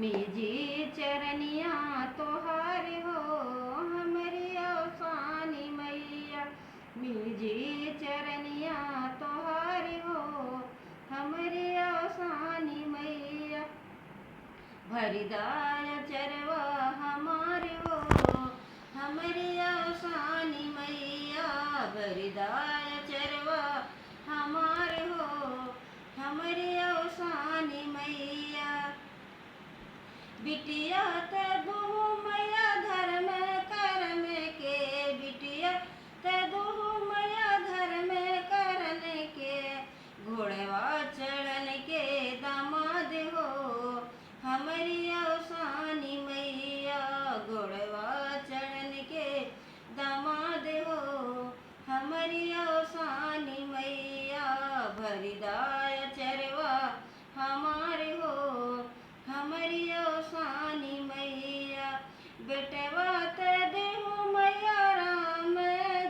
मीजी चरनिया तोहार हो हमरी औसानी मैया। मीजी चरनिया तोहार हो हमरी औसानी मैया। भरिदाय चरवा हमारे हो हमरी औसानी मैया। भरिदाय चरवा हमारे हो हमरी औसानी मैया। बिटिया ते दुहु मैया धर्म करम के। बिटिया ते दुहु मैया धर्म करन के। घोड़वा चढ़न के दामाद हो हमरी औसानी मैया। घोड़वा चढ़न के दामाद हो हमरी औसानी मैया। भरिदाय चरवा हमारे हो हमरी औसानी मैया। बेटवा ते देहु मैया राम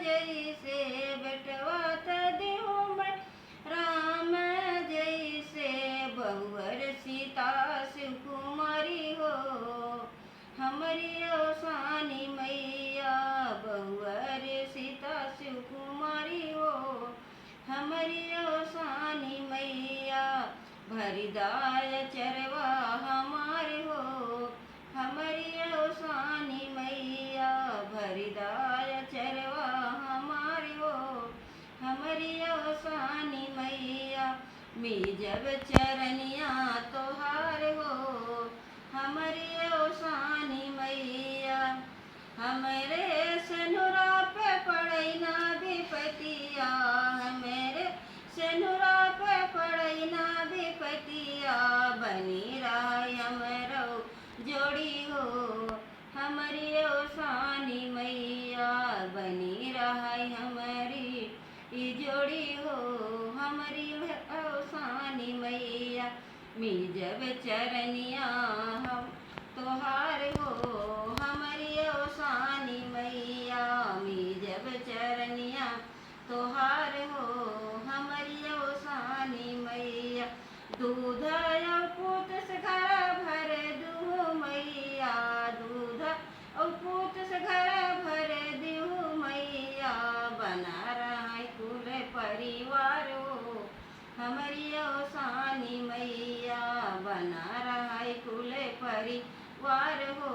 जैसे। बेटवा ते देहु मैया राम जैसे। बहुवर सीता सुकुमारी हो हमरी औसानी मैया। बहुवर सीता सुकुमारी हो हमरी औसानी मैया। भरिदाय चरवा हमारे हो हमरी औसानी मैया। भरिदाय चरवा हमारे हो हमरी औसानी मैया। मी जब चरनिया तोहार हो हमरी औसानी मैया। हमरे सनुरा पे पड़ैना विपतिया। हमरे सनुरा पे पड़ैना विपतिया। बनी रहा हमरो जोड़ी हो हमरी औसानी मैया। बनी रहा हमारी ई जोड़ी हो हमरी औसानी मैया। मी जब चरनिया हम तोहार हो हमरी औसानी मैया। मी जब चरनिया तोहार हो हमरी औसानी मैया। दूध और पूत से घर भर दूँ मैया। दूध और पूत से घर भर दूँ मैया। बना रहा कुल परिवार हो हमरी औसानी मैया। बना रहा कुल परिवार हो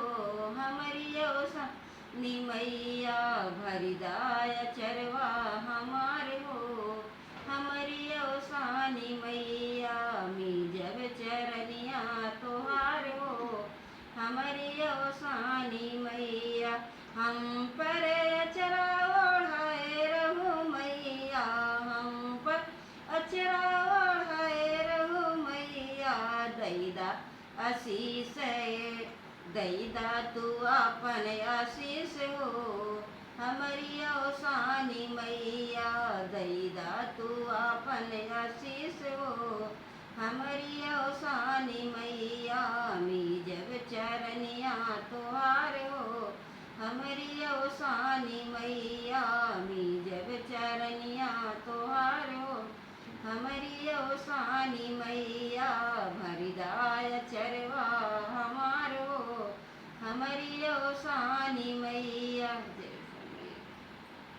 हमरी औसानी मैया। भरिदाय चरवा हमारे हो हमरी औसानी मैया। मी जब चरनिया तोहार हो हमरी औसानी मैया। हम पर अचरा ओढ़ाए रहो मैया। हम पर अचरा ओढ़ाए रहो मैया। दैदा आशीष दैदा तू अपन आशीष हो हमरी औसानी मैया। दैदा तू अपन आशीष हो हमरी औसानी मैया। मी जब चरनिया तोहार हो हमरी औसानी मैया। मी जब चरनिया तोहार हो हमरी औसानी मैया। भरिदाय चरवा हमारो हमरी औसानी मैया।